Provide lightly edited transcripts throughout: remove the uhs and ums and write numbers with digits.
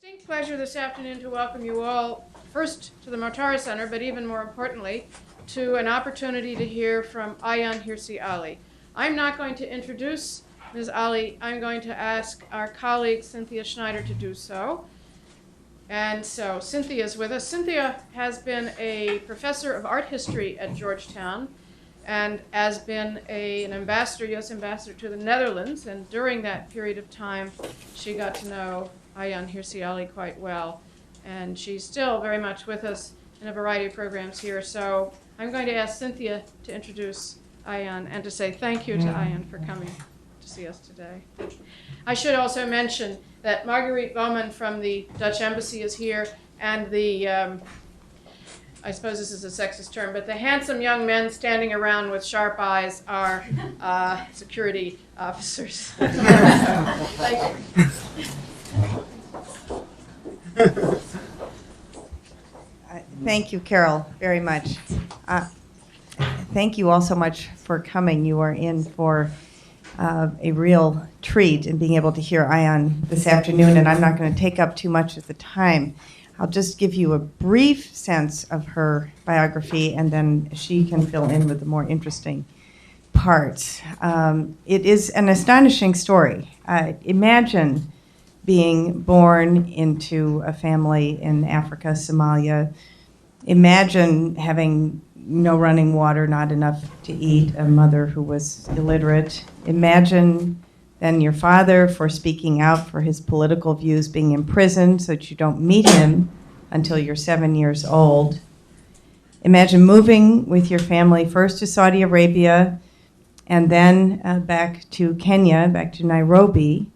Distinct pleasure this afternoon to welcome you all, first to the Motara Center, but even more importantly, to an opportunity to hear from Ayaan Hirsi Ali. I'm not going to introduce Ms. Ali. I'm going to ask our colleague Cynthia Schneider to do so. And so Cynthia is with us. Cynthia has been a professor of art history at Georgetown and has been an ambassador, U.S. ambassador to the Netherlands. And during that period of time, she got to know Ayaan Hirsi Ali quite well. And she's still very much with us in a variety of programs here. So I'm going to ask Cynthia to introduce Ayaan and to say thank you to Ayaan for coming to see us today. I should also mention that Marguerite Bowman from the Dutch Embassy is here, and the, I suppose this is a sexist term, but the handsome young men standing around with sharp eyes are security officers. Thank you. Thank you, Carol, very much. Thank you all so much for coming. You are in for a real treat in being able to hear Ayaan this afternoon, and I'm not going to take up too much of the time. I'll just give you a brief sense of her biography, and then she can fill in with the more interesting parts. It is an astonishing story. Imagine being born into a family in Africa, Somalia. Imagine having no running water, not enough to eat, a mother who was illiterate. Imagine then your father, for speaking out for his political views, being imprisoned so that you don't meet him until you're 7 years old. Imagine moving with your family first to Saudi Arabia and then back to Kenya, back to Nairobi.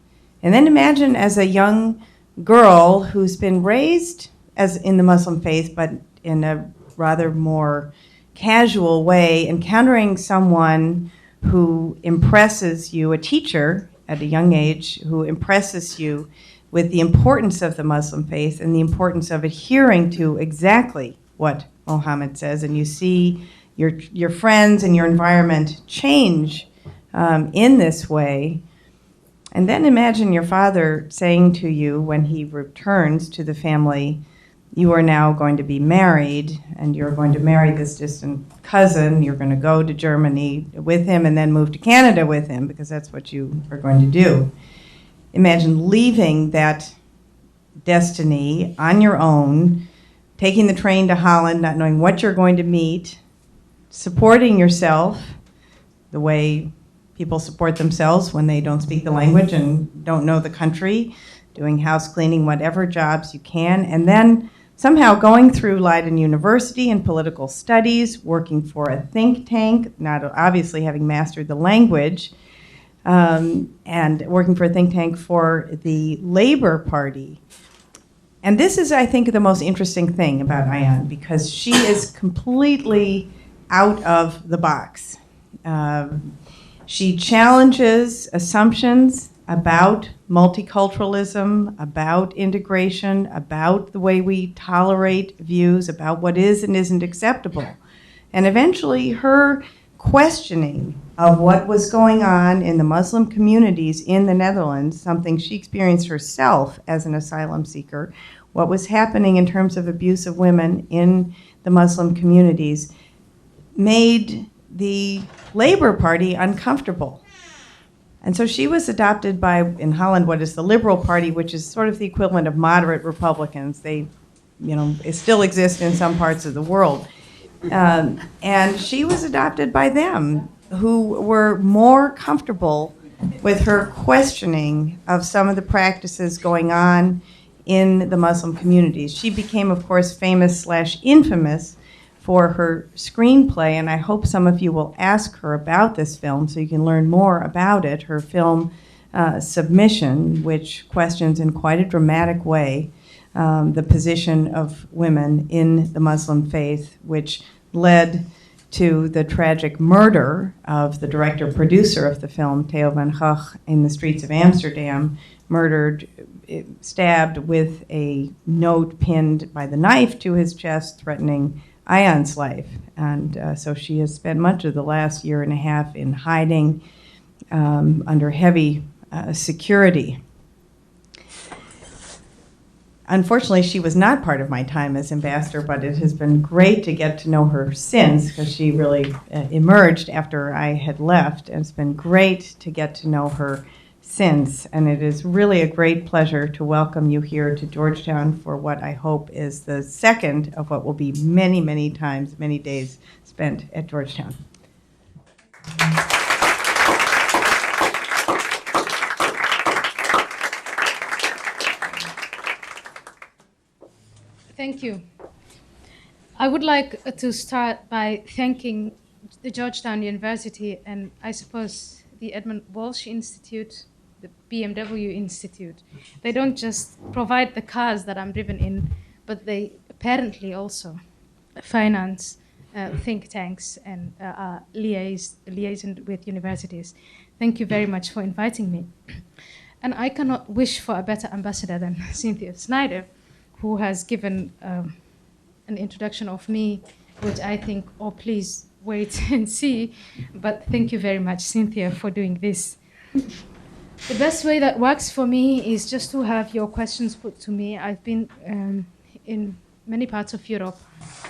And then imagine as a young girl who's been raised as in the Muslim faith, but in a rather more casual way, encountering someone who impresses you, a teacher at a young age, who impresses you with the importance of the Muslim faith and the importance of adhering to exactly what Muhammad says. And you see your friends and your environment change in this way. And then imagine your father saying to you when he returns to the family, you are now going to be married, and you're going to marry this distant cousin. You're going to go to Germany with him and then move to Canada with him, because that's what you are going to do. Imagine leaving that destiny on your own, taking the train to Holland, not knowing what you're going to meet, supporting yourself the way people support themselves when they don't speak the language and don't know the country, doing house cleaning, whatever jobs you can, and then somehow going through Leiden University in political studies, working for a think tank, not obviously having mastered the language, and working for a think tank for the Labour Party. And this is, I think, the most interesting thing about Ayaan, because she is completely out of the box. She challenges assumptions about multiculturalism, about integration, about the way we tolerate views, about what is and isn't acceptable. And eventually her questioning of what was going on in the Muslim communities in the Netherlands, something she experienced herself as an asylum seeker, what was happening in terms of abuse of women in the Muslim communities, made the Labour Party uncomfortable. And so she was adopted by, in Holland, what is the Liberal Party, which is sort of the equivalent of moderate Republicans. They, it still exist in some parts of the world. And she was adopted by them, who were more comfortable with her questioning of some of the practices going on in the Muslim communities. She became, of course, famous/infamous for her screenplay, and I hope some of you will ask her about this film so you can learn more about it. Her film, Submission, which questions in quite a dramatic way the position of women in the Muslim faith, which led to the tragic murder of the director-producer of the film, Theo van Gogh, in the streets of Amsterdam, murdered, stabbed with a note pinned by the knife to his chest, threatening Ayaan's life. And so she has spent much of the last year and a half in hiding under heavy security. Unfortunately, she was not part of my time as ambassador, but it has been great to get to know her since, because she really emerged after I had left. And it's been great to get to know her since. And it is really a great pleasure to welcome you here to Georgetown for what I hope is the second of what will be many, many times, many days spent at Georgetown. Thank you. I would like to start by thanking the Georgetown University and I suppose the Edmund Walsh Institute, the BMW Institute. They don't just provide the cars that I'm driven in, but they apparently also finance think tanks and liaison with universities. Thank you very much for inviting me. And I cannot wish for a better ambassador than Cynthia Snyder, who has given an introduction of me, which I think, oh, please wait and see. But thank you very much, Cynthia, for doing this. The best way that works for me is just to have your questions put to me. I've been in many parts of Europe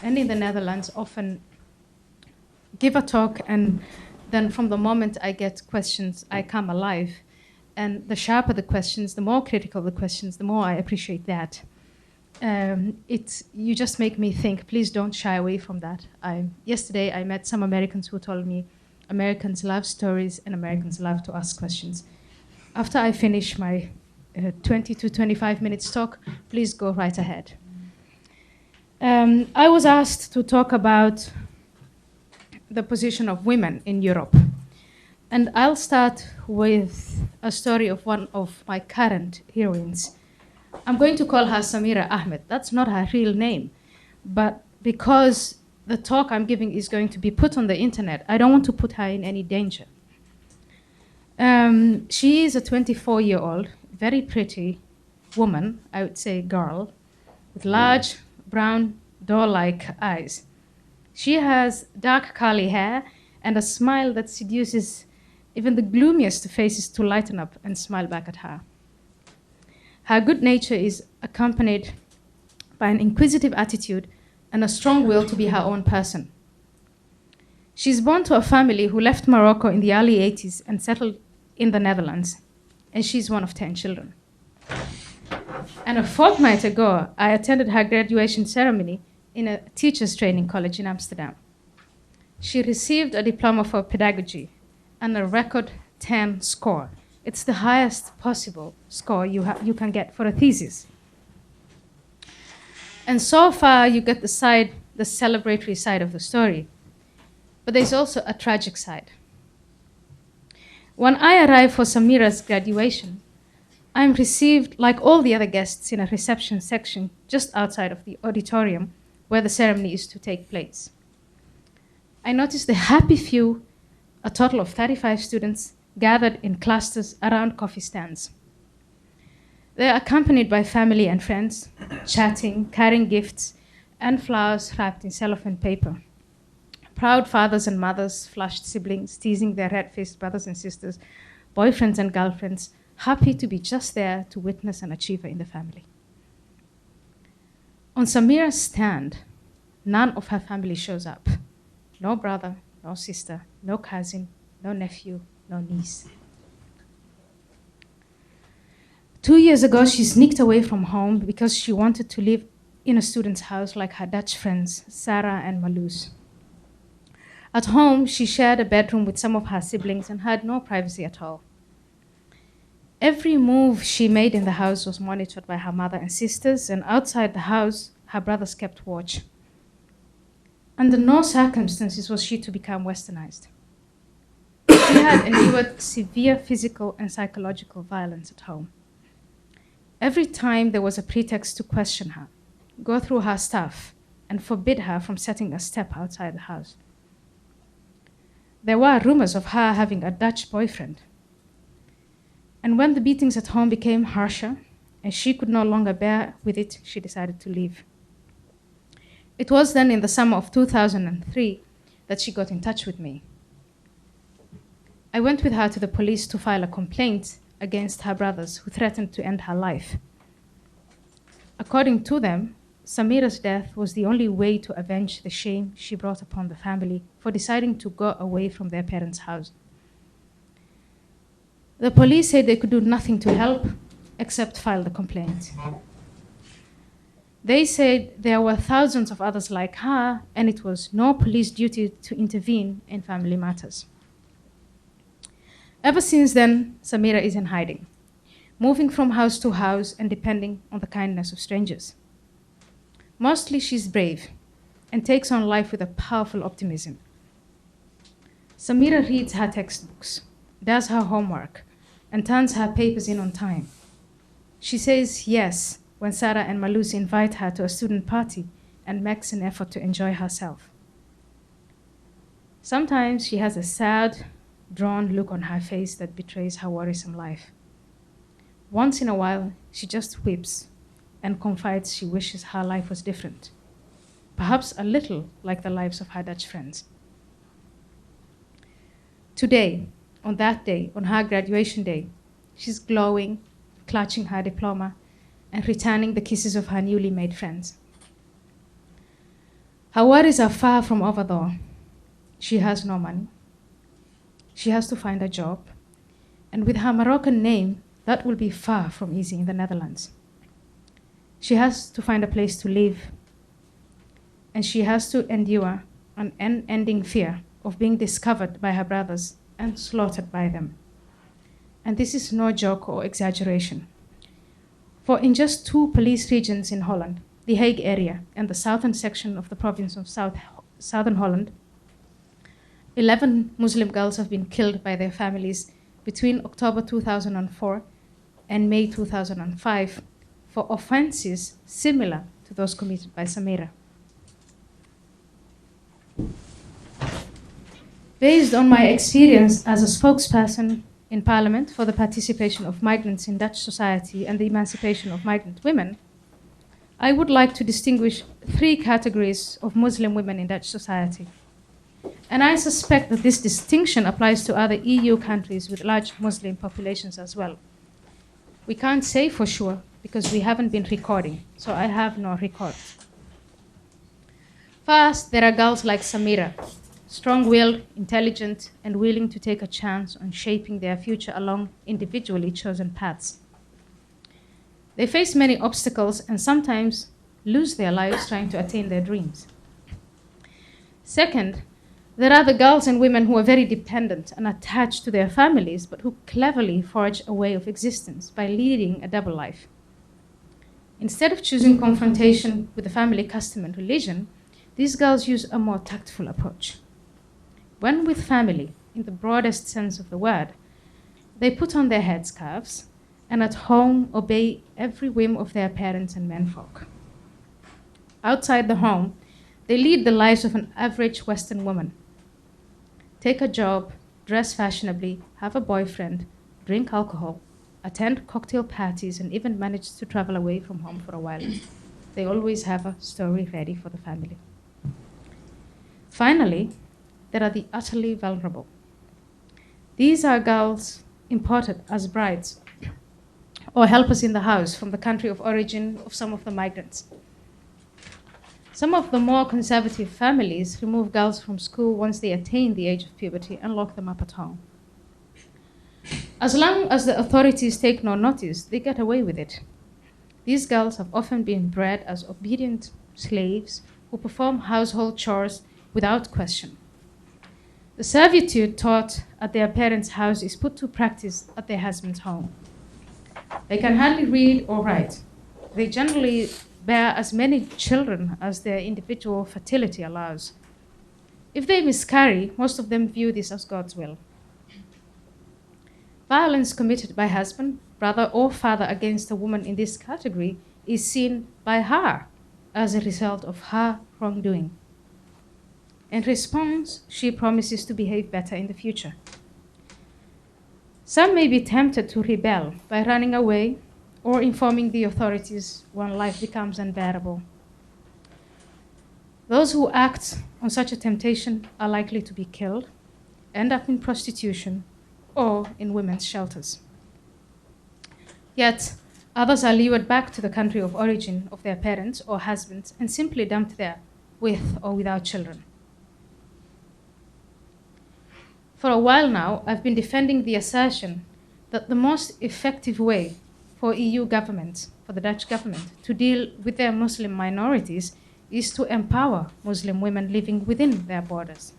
and in the Netherlands, often give a talk, and then from the moment I get questions, I come alive. And the sharper the questions, the more critical the questions, the more I appreciate that. You just make me think. Please don't shy away from that. Yesterday I met some Americans who told me Americans love stories and Americans love to ask questions. After I finish my 20 to 25 minutes talk, please go right ahead. I was asked to talk about the position of women in Europe. And I'll start with a story of one of my current heroines. I'm going to call her Samira Ahmed. That's not her real name. But because the talk I'm giving is going to be put on the internet, I don't want to put her in any danger. She is a 24-year-old, very pretty woman, I would say girl, with large, brown, doe-like eyes. She has dark curly hair and a smile that seduces even the gloomiest faces to lighten up and smile back at her. Her good nature is accompanied by an inquisitive attitude and a strong will to be her own person. She's born to a family who left Morocco in the early 80s and settled in the Netherlands, and she's one of 10 children. And a fortnight ago, I attended her graduation ceremony in a teacher's training college in Amsterdam. She received a diploma for pedagogy and a record 10 score. It's the highest possible score you can get for a thesis. And so far, you get the celebratory side of the story. But there's also a tragic side. When I arrive for Samira's graduation, I'm received, like all the other guests, in a reception section just outside of the auditorium where the ceremony is to take place. I noticed the happy few, a total of 35 students, gathered in clusters around coffee stands. They're accompanied by family and friends, chatting, carrying gifts, and flowers wrapped in cellophane paper. Proud fathers and mothers, flushed siblings, teasing their red-faced brothers and sisters, boyfriends and girlfriends, happy to be just there to witness an achiever in the family. On Samira's stand, none of her family shows up. No brother, no sister, no cousin, no nephew, no niece. 2 years ago, she sneaked away from home because she wanted to live in a student's house like her Dutch friends, Sarah and Marloes. At home, she shared a bedroom with some of her siblings and had no privacy at all. Every move she made in the house was monitored by her mother and sisters, and outside the house, her brothers kept watch. Under no circumstances was she to become westernized. She had endured severe physical and psychological violence at home. Every time there was a pretext to question her, go through her stuff, and forbid her from setting a step outside the house. There were rumors of her having a Dutch boyfriend. And when the beatings at home became harsher, and she could no longer bear with it, she decided to leave. It was then in the summer of 2003 that she got in touch with me. I went with her to the police to file a complaint against her brothers who threatened to end her life. According to them, Samira's death was the only way to avenge the shame she brought upon the family for deciding to go away from their parents' house. The police said they could do nothing to help except file the complaint. They said there were thousands of others like her, and it was no police duty to intervene in family matters. Ever since then, Samira is in hiding, moving from house to house and depending on the kindness of strangers. Mostly she's brave and takes on life with a powerful optimism. Samira reads her textbooks, does her homework, and turns her papers in on time. She says yes when Sarah and Malus invite her to a student party and makes an effort to enjoy herself. Sometimes she has a sad, drawn look on her face that betrays her worrisome life. Once in a while, she just weeps and confides she wishes her life was different, perhaps a little like the lives of her Dutch friends. Today, on that day, on her graduation day, she's glowing, clutching her diploma, and returning the kisses of her newly made friends. Her worries are far from over though. She has no money. She has to find a job, and with her Moroccan name, that will be far from easy in the Netherlands. She has to find a place to live, and she has to endure an unending fear of being discovered by her brothers and slaughtered by them. And this is no joke or exaggeration. For in just 2 police regions in Holland, the Hague area and the southern section of the province of Southern Holland, 11 Muslim girls have been killed by their families between October 2004 and May 2005 for offenses similar to those committed by Samira. Based on my experience as a spokesperson in Parliament for the participation of migrants in Dutch society and the emancipation of migrant women, I would like to distinguish 3 categories of Muslim women in Dutch society. And I suspect that this distinction applies to other EU countries with large Muslim populations as well. We can't say for sure because we haven't been recording, so I have no record. First, there are girls like Samira, strong-willed, intelligent, and willing to take a chance on shaping their future along individually chosen paths. They face many obstacles and sometimes lose their lives trying to attain their dreams. Second, there are the girls and women who are very dependent and attached to their families, but who cleverly forge a way of existence by leading a double life. Instead of choosing confrontation with the family custom and religion, these girls use a more tactful approach. When with family, in the broadest sense of the word, they put on their headscarves and at home obey every whim of their parents and menfolk. Outside the home, they lead the lives of an average Western woman. Take a job, dress fashionably, have a boyfriend, drink alcohol, attend cocktail parties, and even manage to travel away from home for a while. They always have a story ready for the family. Finally, there are the utterly vulnerable. These are girls imported as brides or helpers in the house from the country of origin of some of the migrants. Some of the more conservative families remove girls from school once they attain the age of puberty and lock them up at home. As long as the authorities take no notice, they get away with it. These girls have often been bred as obedient slaves who perform household chores without question. The servitude taught at their parents' house is put to practice at their husband's home. They can hardly read or write. They generally bear as many children as their individual fertility allows. If they miscarry, most of them view this as God's will. Violence committed by husband, brother, or father against a woman in this category is seen by her as a result of her wrongdoing. In response, she promises to behave better in the future. Some may be tempted to rebel by running away or informing the authorities when life becomes unbearable. Those who act on such a temptation are likely to be killed, end up in prostitution, or in women's shelters. Yet, Others are lured back to the country of origin of their parents or husbands and simply dumped there with or without children. For a while now, I've been defending the assertion that the most effective way for EU governments, for the Dutch government, to deal with their Muslim minorities is to empower Muslim women living within their borders.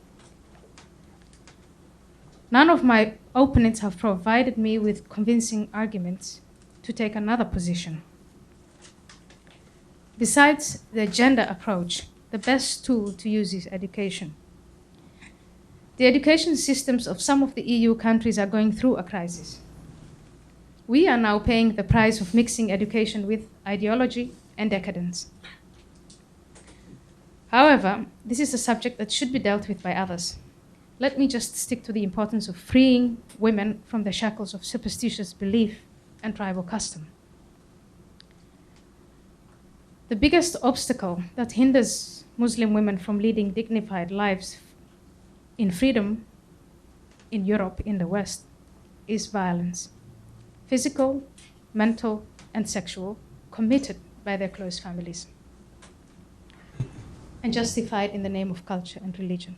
None of my opponents have provided me with convincing arguments to take another position. Besides the gender approach, the best tool to use is education. The education systems of some of the EU countries are going through a crisis. We are now paying the price of mixing education with ideology and decadence. However, this is a subject that should be dealt with by others. Let me just stick to the importance of freeing women from the shackles of superstitious belief and tribal custom. The biggest obstacle that hinders Muslim women from leading dignified lives in freedom in Europe, in the West, is violence. Physical, mental, and sexual, committed by their close families, and justified in the name of culture and religion.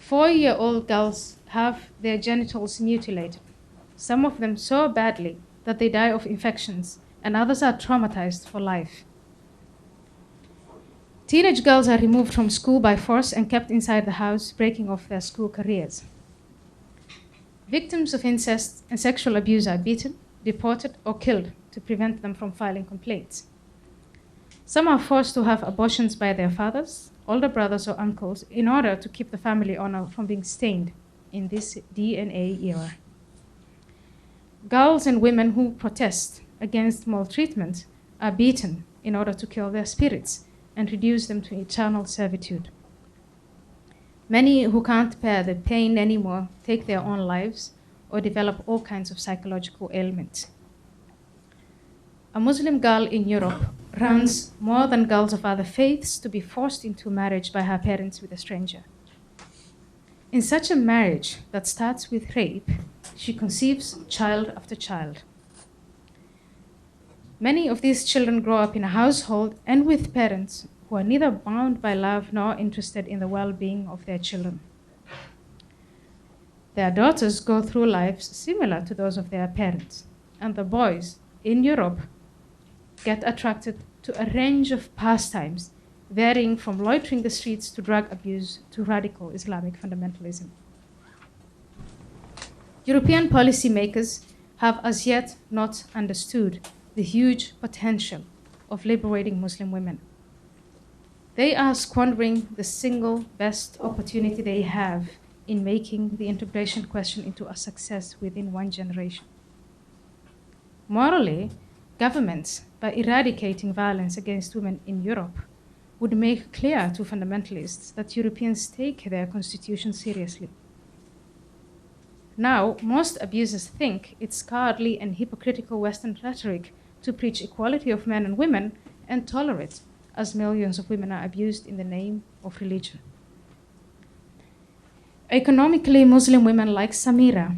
4-year-old girls have their genitals mutilated, some of them so badly that they die of infections, and others are traumatized for life. Teenage girls are removed from school by force and kept inside the house, breaking off their school careers. Victims of incest and sexual abuse are beaten, deported, or killed to prevent them from filing complaints. Some are forced to have abortions by their fathers, older brothers, or uncles in order to keep the family honor from being stained in this DNA era. Girls and women who protest against maltreatment are beaten in order to kill their spirits and reduce them to eternal servitude. Many who can't bear the pain anymore take their own lives or develop all kinds of psychological ailments. A Muslim girl in Europe runs more than girls of other faiths to be forced into marriage by her parents with a stranger. In such a marriage that starts with rape, she conceives child after child. Many of these children grow up in a household and with parents who are neither bound by love nor interested in the well-being of their children. Their daughters go through lives similar to those of their parents, and the boys in Europe get attracted to a range of pastimes, varying from loitering the streets to drug abuse to radical Islamic fundamentalism. European policymakers have as yet not understood the huge potential of liberating Muslim women. They are squandering the single best opportunity they have in making the integration question into a success within one generation. Morally, governments, by eradicating violence against women in Europe, would make clear to fundamentalists that Europeans take their constitution seriously. Now, most abusers think it's cowardly and hypocritical Western rhetoric to preach equality of men and women and tolerate as millions of women are abused in the name of religion. Economically, Muslim women like Samira,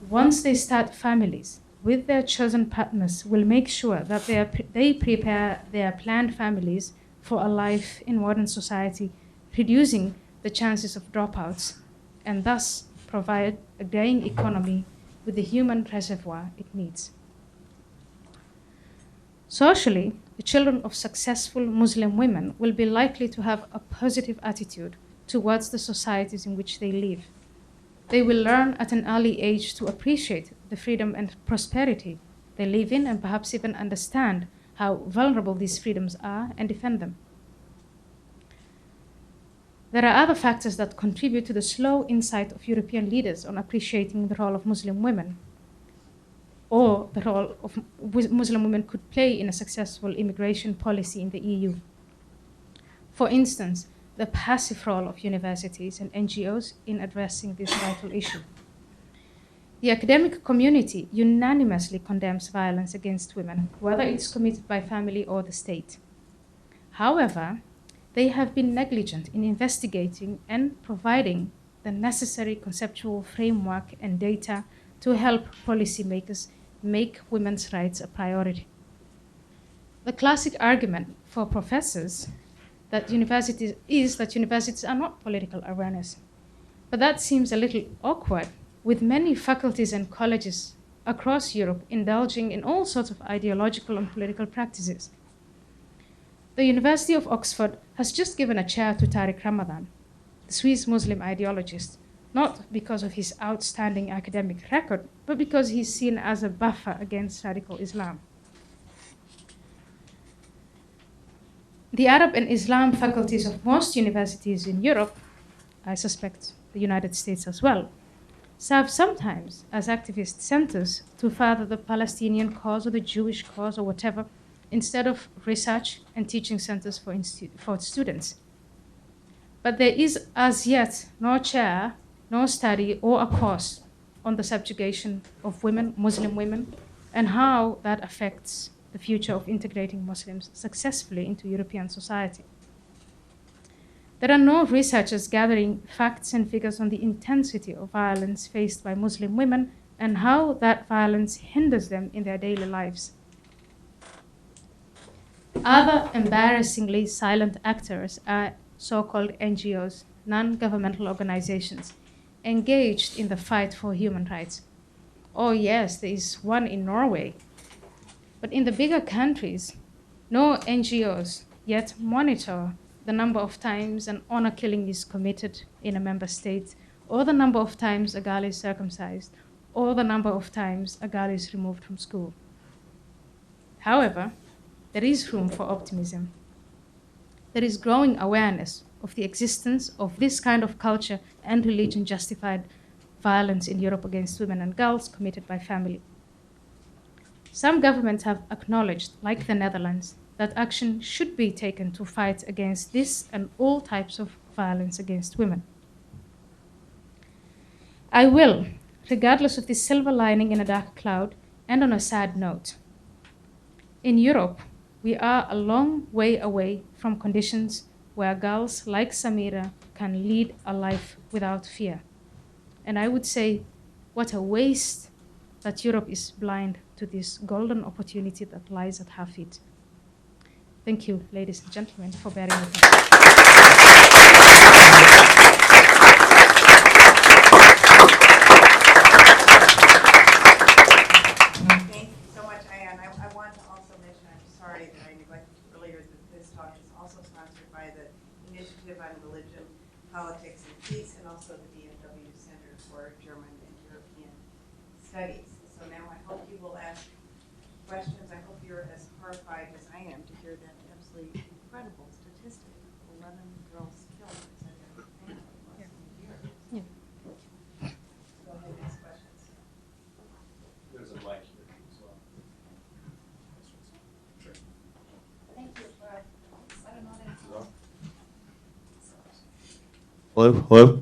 once they start families with their chosen partners, will make sure that they prepare their planned families for a life in modern society, reducing the chances of dropouts, and thus provide a growing economy with the human reservoir it needs. Socially, the children of successful Muslim women will be likely to have a positive attitude towards the societies in which they live. They will learn at an early age to appreciate the freedom and prosperity they live in, and perhaps even understand how vulnerable these freedoms are and defend them. There are other factors that contribute to the slow insight of European leaders on appreciating the role of Muslim women, or the role of Muslim women could play in a successful immigration policy in the EU. For instance, the passive role of universities and NGOs in addressing this vital issue. The academic community unanimously condemns violence against women, whether it's committed by family or the state. However, they have been negligent in investigating and providing the necessary conceptual framework and data to help policymakers make women's rights a priority. The classic argument for professors that universities are not political awareness. But that seems a little awkward, with many faculties and colleges across Europe indulging in all sorts of ideological and political practices. The University of Oxford has just given a chair to Tariq Ramadan, the Swiss Muslim ideologist, not because of his outstanding academic record, but because he's seen as a buffer against radical Islam. The Arab and Islam faculties of most universities in Europe, I suspect the United States as well, serve sometimes as activist centers to further the Palestinian cause or the Jewish cause or whatever, instead of research and teaching centers for students. But there is as yet no chair, no study or a course on the subjugation of women, Muslim women, and how that affects the future of integrating Muslims successfully into European society. There are no researchers gathering facts and figures on the intensity of violence faced by Muslim women and how that violence hinders them in their daily lives. Other embarrassingly silent actors are so-called NGOs, non-governmental organizations, engaged in the fight for human rights. Oh yes, there is one in Norway. But in the bigger countries, no NGOs yet monitor the number of times an honor killing is committed in a member state, or the number of times a girl is circumcised, or the number of times a girl is removed from school. However, there is room for optimism. There is growing awareness of the existence of this kind of culture and religion-justified violence in Europe against women and girls committed by family. Some governments have acknowledged, like the Netherlands, that action should be taken to fight against this and all types of violence against women. I will, regardless of the silver lining in a dark cloud, and on a sad note. In Europe, we are a long way away from conditions where girls like Samira can lead a life without fear. And I would say, what a waste that Europe is blind to this golden opportunity that lies at her feet. Thank you, ladies and gentlemen, for bearing with me. Thank you so much, Ayaan. I want to also mention, I'm sorry that I neglected earlier, that this talk is also sponsored by the Initiative on Religion, Politics, and Peace, and also the BMW Center for German and European Studies. So now I hope you will ask questions. I hope you're as horrified as I am to hear that absolutely incredible statistic: 11 girls killed inside their family less than a year. Yeah. Go ahead, ask questions. There's a mic here as well. Sure. Thank you for, I don't know that. Hello? Hello?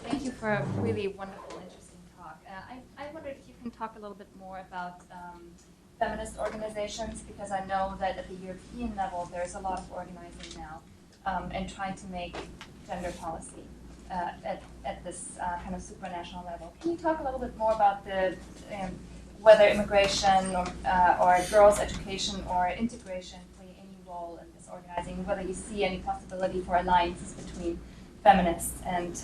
Thank you for a really wonderful, interesting talk. I wondered if you can talk a little bit more about feminist organizations, because I know that at the European level, there's a lot of organizing now and trying to make gender policy at this kind of supranational level. Can you talk a little bit more about the whether immigration or girls' education or integration play any role in this organizing, whether you see any possibility for alliances between feminists and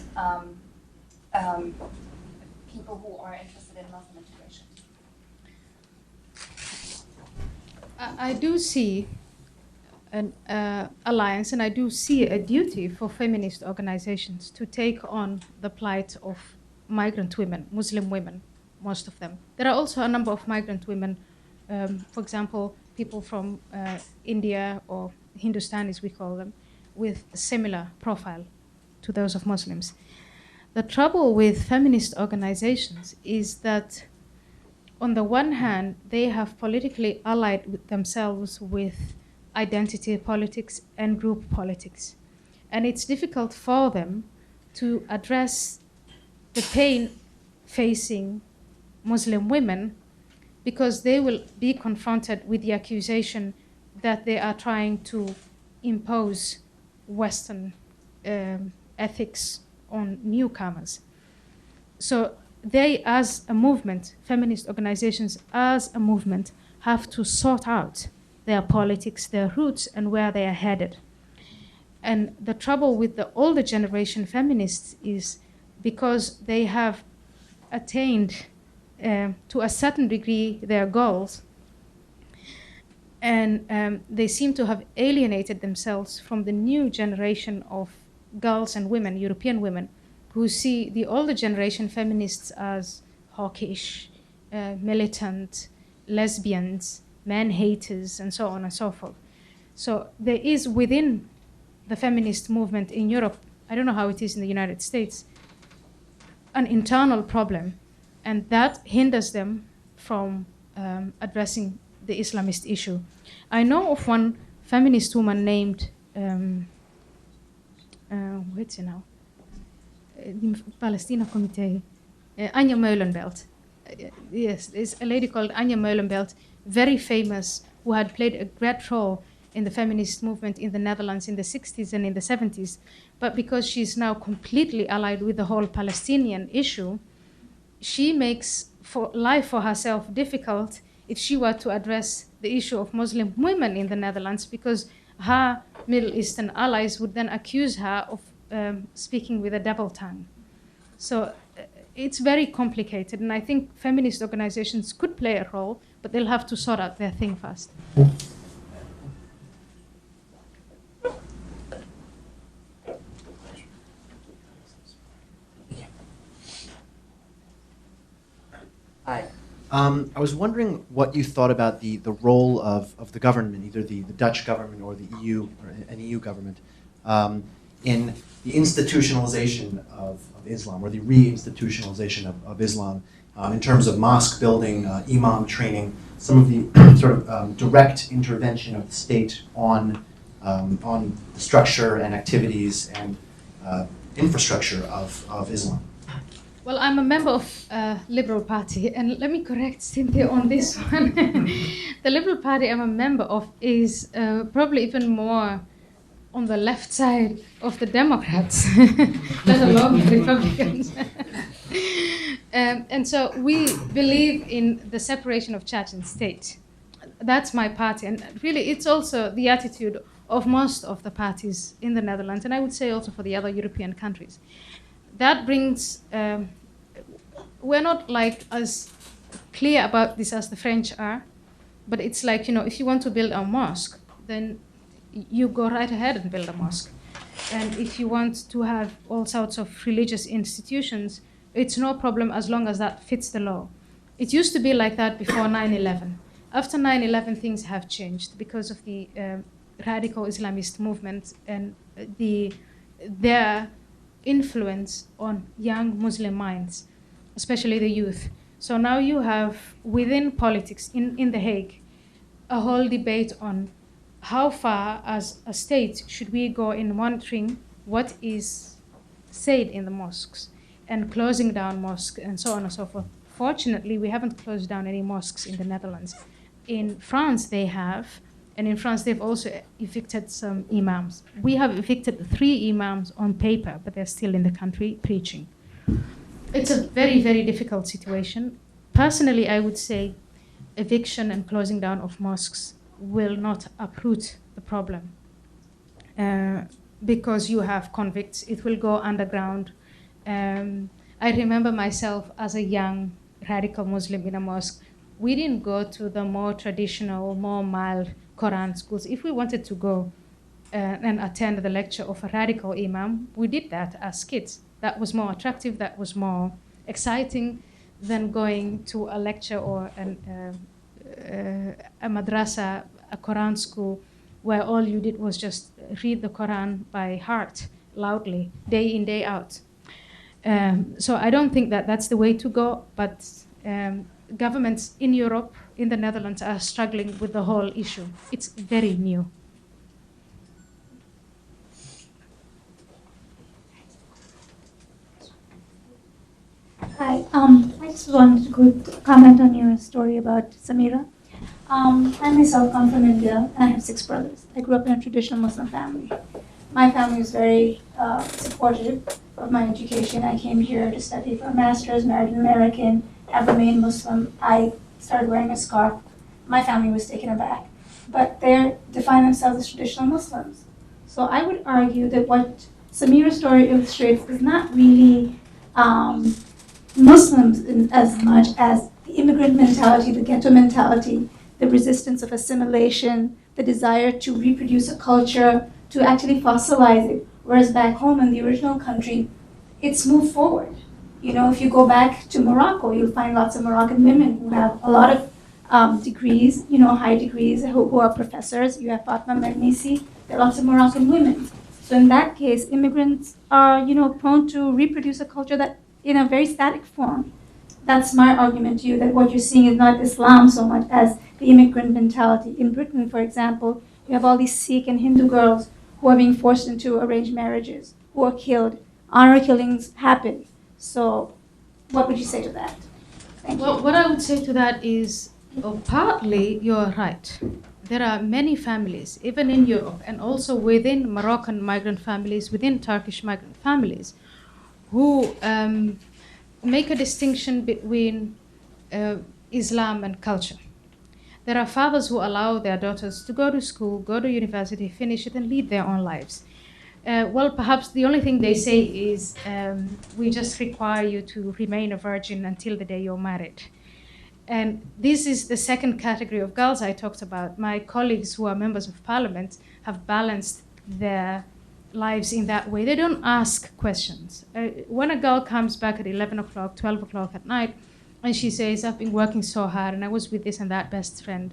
people who are interested in Muslim integration? I do see an alliance, and I do see a duty for feminist organizations to take on the plight of migrant women, Muslim women, most of them. There are also a number of migrant women, for example, people from India or Hindustanis, we call them, with a similar profile to those of Muslims. The trouble with feminist organizations is that on the one hand, they have politically allied themselves with identity politics and group politics. And it's difficult for them to address the pain facing Muslim women because they will be confronted with the accusation that they are trying to impose Western ethics on newcomers. So they, as a movement, feminist organizations as a movement, have to sort out their politics, their roots, and where they are headed. And the trouble with the older generation feminists is because they have attained to a certain degree their goals, and they seem to have alienated themselves from the new generation of girls and women, European women, who see the older generation feminists as hawkish, militant, lesbians, man-haters, and so on and so forth. So there is within the feminist movement in Europe, I don't know how it is in the United States, an internal problem, and that hinders them from addressing the Islamist issue. I know of one feminist woman named, what's her now? Palestina Committee, Anja Meulenbelt. Yes, there's a lady called Anja Meulenbelt, very famous, who had played a great role in the feminist movement in the Netherlands in the 60s and in the 70s. But because she's now completely allied with the whole Palestinian issue, she makes life for herself difficult if she were to address the issue of Muslim women in the Netherlands, because her Middle Eastern allies would then accuse her of speaking with a double tongue. So it's very complicated, and I think feminist organizations could play a role, but they'll have to sort out their thing first. Hi. I was wondering what you thought about the role of the government, either the Dutch government or the EU, or an EU government, in the institutionalization of Islam, or the re-institutionalization of Islam, in terms of mosque building, imam training, some of the sort of direct intervention of the state on the structure and activities and infrastructure of Islam. Well, I'm a member of Liberal Party, and let me correct Cynthia on this one. The Liberal Party I'm a member of is probably even more on the left side of the Democrats, let alone the Republicans. And so we believe in the separation of church and state. That's my party, and really it's also the attitude of most of the parties in the Netherlands, and I would say also for the other European countries. That brings, we're not like as clear about this as the French are, but it's like, if you want to build a mosque, then you go right ahead and build a mosque. And if you want to have all sorts of religious institutions, it's no problem as long as that fits the law. It used to be like that before 9/11. After 9/11, things have changed because of the radical Islamist movement and their influence on young Muslim minds, especially the youth. So now you have, within politics in The Hague, a whole debate on how far as a state should we go in monitoring what is said in the mosques and closing down mosques and so on and so forth. Fortunately, we haven't closed down any mosques in the Netherlands. In France, they have, and in France, they've also evicted some imams. We have evicted 3 imams on paper, but they're still in the country preaching. It's a very, very difficult situation. Personally, I would say eviction and closing down of mosques will not uproot the problem because you have convicts. It will go underground. I remember myself as a young radical Muslim in a mosque. We didn't go to the more traditional, more mild Quran schools. If we wanted to go and attend the lecture of a radical imam, we did that as kids. That was more attractive, that was more exciting than going to a lecture or a madrasa, a Quran school, where all you did was just read the Quran by heart, loudly, day in, day out. So I don't think that that's the way to go, but governments in Europe, in the Netherlands, are struggling with the whole issue. It's very new. Hi, I just wanted to comment on your story about Samira. I myself come from India, and I have 6 brothers. I grew up in a traditional Muslim family. My family was very supportive, of my education. I came here to study for a master's, married an American, have remained Muslim. I started wearing a scarf. My family was taken aback. But they define themselves as traditional Muslims. So I would argue that what Samira's story illustrates is not really Muslims as much as the immigrant mentality, the ghetto mentality, the resistance of assimilation, the desire to reproduce a culture, to actually fossilize it. Whereas back home in the original country, it's moved forward. You know, if you go back to Morocco, you'll find lots of Moroccan women who have a lot of degrees, you know, high degrees, who are professors. You have Fatma Mernissi. There are lots of Moroccan women. So in that case, immigrants are, you know, prone to reproduce a culture that in a very static form. That's my argument to you, that what you're seeing is not Islam so much as the immigrant mentality. In Britain, for example, you have all these Sikh and Hindu girls who are being forced into arranged marriages, who are killed. Honor killings happen. So what would you say to that? Thank Well, you. what I would say to that is, partly you're right. There are many families, even in Europe, and also within Moroccan migrant families, within Turkish migrant families, who make a distinction between Islam and culture. There are fathers who allow their daughters to go to school, go to university, finish it, and lead their own lives. Well, perhaps the only thing they say is, we just require you to remain a virgin until the day you're married. And this is the second category of girls I talked about. My colleagues who are members of parliament have balanced their lives in that way. They don't ask questions. When a girl comes back at 11 o'clock, 12 o'clock at night, and she says, I've been working so hard and I was with this and that best friend,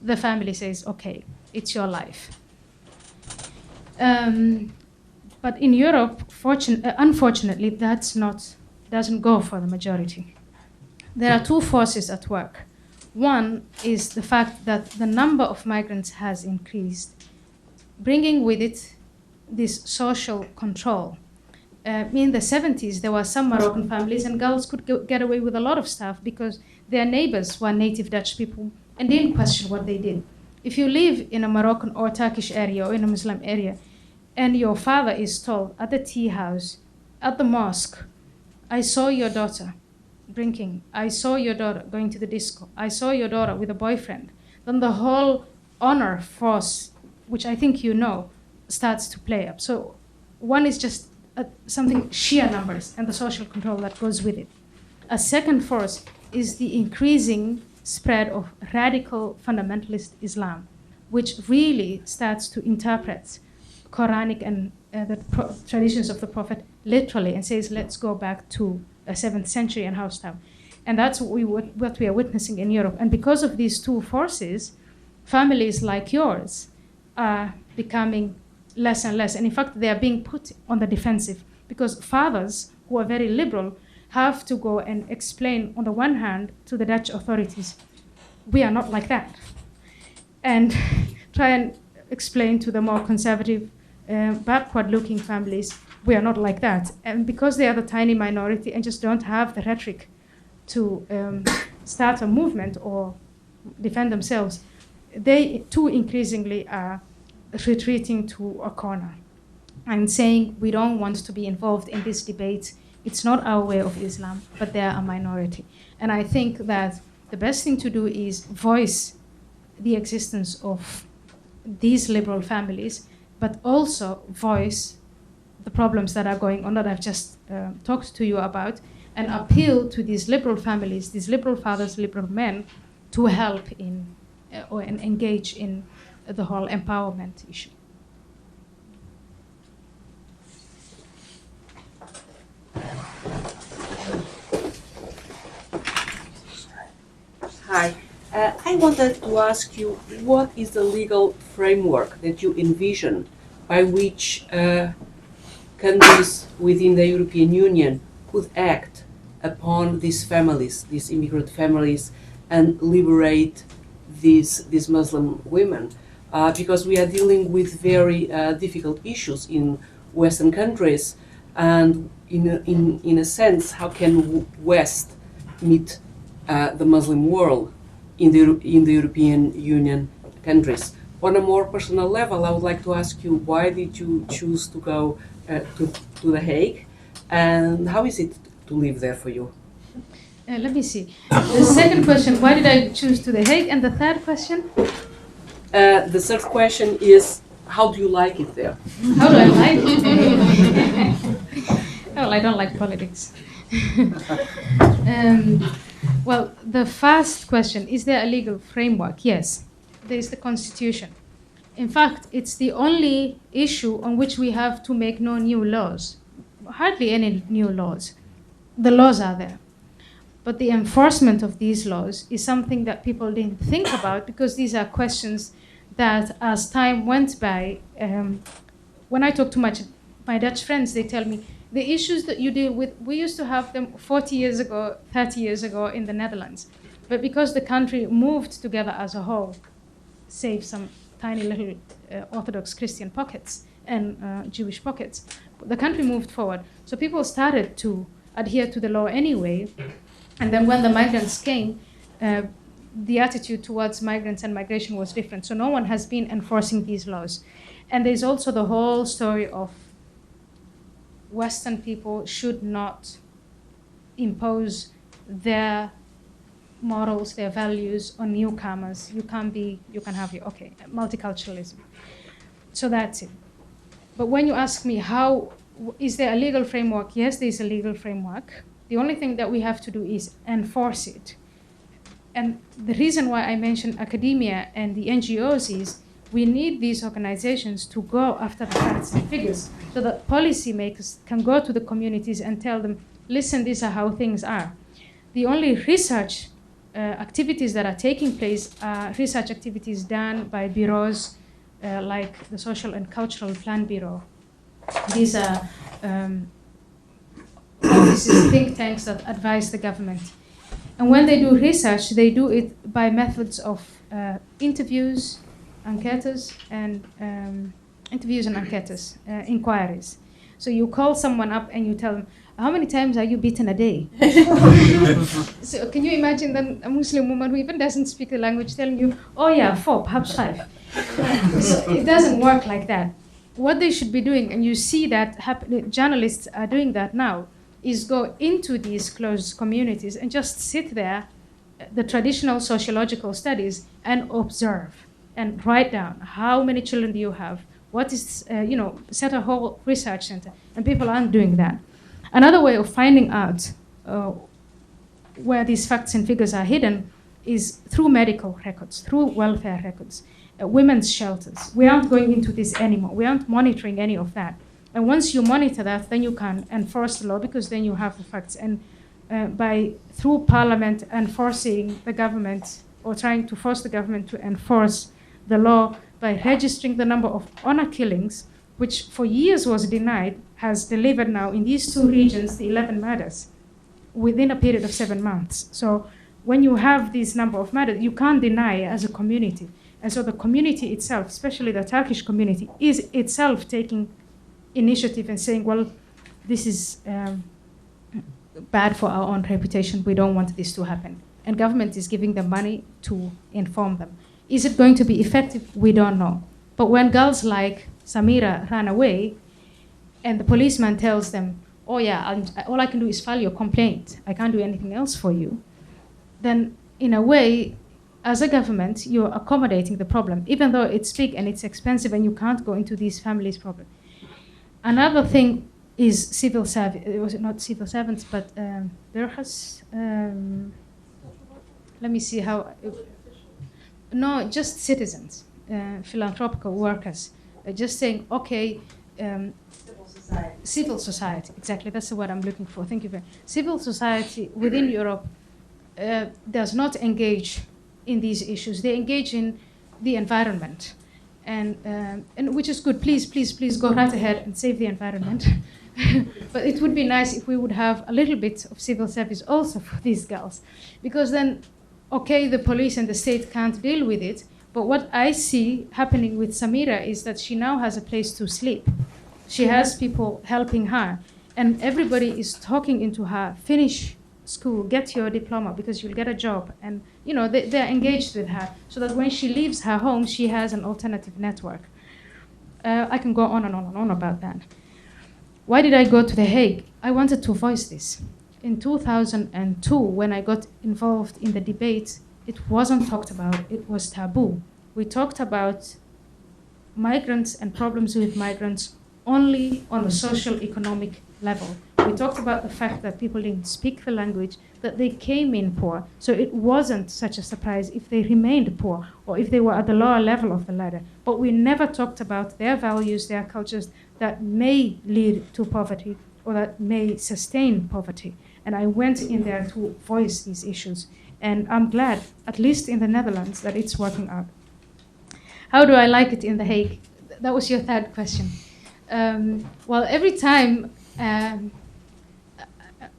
the family says, okay, it's your life. But in Europe, unfortunately, doesn't go for the majority. There are two forces at work. One is the fact that the number of migrants has increased, bringing with it this social control. In the 70s, there were some Moroccan families, and girls could get away with a lot of stuff because their neighbors were native Dutch people and didn't question what they did. If you live in a Moroccan or Turkish area or in a Muslim area, and your father is told at the tea house, at the mosque, I saw your daughter drinking, I saw your daughter going to the disco, I saw your daughter with a boyfriend, then the whole honor force, which I think you know, starts to play up. So one is just something sheer numbers and the social control that goes with it. A second force is the increasing spread of radical fundamentalist Islam, which really starts to interpret Quranic and the traditions of the Prophet literally and says, let's go back to the 7th century and house town. And that's what we are witnessing in Europe. And because of these two forces, families like yours are becoming less and less. And in fact, they are being put on the defensive because fathers who are very liberal have to go and explain, on the one hand, to the Dutch authorities, we are not like that. And try and explain to the more conservative, backward-looking families, we are not like that. And because they are the tiny minority and just don't have the rhetoric to start a movement or defend themselves, they too increasingly are retreating to a corner and saying, we don't want to be involved in this debate. It's not our way of Islam, but they are a minority. And I think that the best thing to do is voice the existence of these liberal families, but also voice the problems that are going on that I've just talked to you about, and appeal to these liberal families, these liberal fathers, liberal men, to help in or engage in the whole empowerment issue. Hi. I wanted to ask you, what is the legal framework that you envision by which countries within the European Union could act upon these families, these immigrant families, and liberate these Muslim women? Because we are dealing with very difficult issues in Western countries, and in a sense, how can West meet the Muslim world in the European Union countries? on a more personal level, I would like to ask you, why did you choose to go to The Hague, and how is it to live there for you? Let me see. The second question, why did I choose to The Hague? And the third question? The third question is, how do you like it there? How do I like it? Well, I don't like politics. Well, the first question, is there a legal framework? Yes, there is the Constitution. In fact, it's the only issue on which we have to make no new laws. Hardly any new laws. The laws are there. But the enforcement of these laws is something that people didn't think about, because these are questions that, as time went by, when I talk to my Dutch friends, they tell me, the issues that you deal with, we used to have them 40 years ago, 30 years ago in the Netherlands. But because the country moved together as a whole, save some tiny little Orthodox Christian pockets and Jewish pockets, the country moved forward. So people started to adhere to the law anyway. And then when the migrants came, the attitude towards migrants and migration was different. So no one has been enforcing these laws. And there's also the whole story of Western people should not impose their morals, their values on newcomers. You can have your, okay, multiculturalism. So that's it. But when you ask me, is there a legal framework? Yes, there's a legal framework. The only thing that we have to do is enforce it. And the reason why I mentioned academia and the NGOs is we need these organizations to go after the facts and figures so that policymakers can go to the communities and tell them, listen, these are how things are. The only research activities that are taking place are research activities done by bureaus like the Social and Cultural Plan Bureau. These are offices, think tanks that advise the government. And when they do research, they do it by methods of interviews, enquêtes, and inquiries. So you call someone up and you tell them, how many times are you beaten a day? So can you imagine then a Muslim woman who even doesn't speak the language telling you, oh yeah, 4, perhaps 5. So it doesn't work like that. What they should be doing, and you see that journalists are doing that now, is go into these closed communities and just sit there, the traditional sociological studies, and observe and write down how many children do you have, what is, set a whole research center, and people aren't doing that. Another way of finding out where these facts and figures are hidden is through medical records, through welfare records, women's shelters. We aren't going into this anymore. We aren't monitoring any of that. And once you monitor that, then you can enforce the law, because then you have the facts. And through Parliament enforcing the government, or trying to force the government to enforce the law by registering the number of honor killings, which for years was denied, has delivered now in these 2 regions the 11 murders within a period of 7 months. So when you have this number of murders, you can't deny as a community. And so the community itself, especially the Turkish community, is itself taking initiative and saying, well, this is bad for our own reputation. We don't want this to happen. And government is giving them money to inform them. Is it going to be effective? We don't know. But when girls like Samira ran away, and the policeman tells them, oh yeah, all I can do is file your complaint, I can't do anything else for you, then in a way, as a government, you're accommodating the problem, even though it's big and it's expensive and you can't go into these families' problem. Another thing is civil service, not civil servants, but there has, let me see how, no, just citizens, philanthropical workers, just saying, okay, civil society, exactly, that's the word I'm looking for, thank you very much. Civil society within Europe does not engage in these issues. They engage in the environment, and which is good. Please, please, please go right ahead and save the environment. But it would be nice if we would have a little bit of civil service also for these girls, because then, okay, the police and the state can't deal with it, but what I see happening with Samira is that she now has a place to sleep. She has people helping her, and everybody is talking into her Finnish school, get your diploma because you'll get a job. And, they're engaged with her so that when she leaves her home, she has an alternative network. I can go on and on and on about that. Why did I go to The Hague? I wanted to voice this. In 2002, when I got involved in the debate, it wasn't talked about, it was taboo. We talked about migrants and problems with migrants only on the social economic level. We talked about the fact that people didn't speak the language, that they came in poor. So it wasn't such a surprise if they remained poor or if they were at the lower level of the ladder. But we never talked about their values, their cultures that may lead to poverty or that may sustain poverty. And I went in there to voice these issues. And I'm glad, at least in the Netherlands, that it's working out. How do I like it in The Hague? That was your third question. Well, every time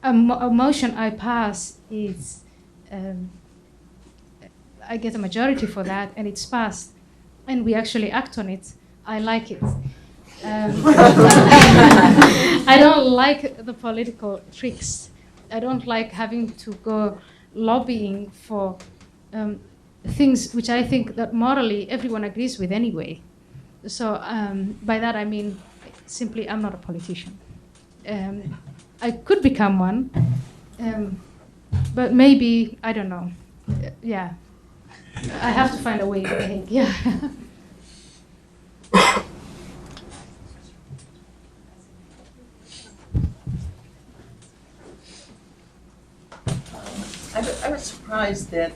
a motion I pass is, I get a majority for that, and it's passed, and we actually act on it, I like it. I don't like the political tricks. I don't like having to go lobbying for things which I think that morally everyone agrees with anyway. So by that I mean simply I'm not a politician. I could become one, but maybe, I don't know. Yeah, I have to find a way to behave, yeah. I was surprised that,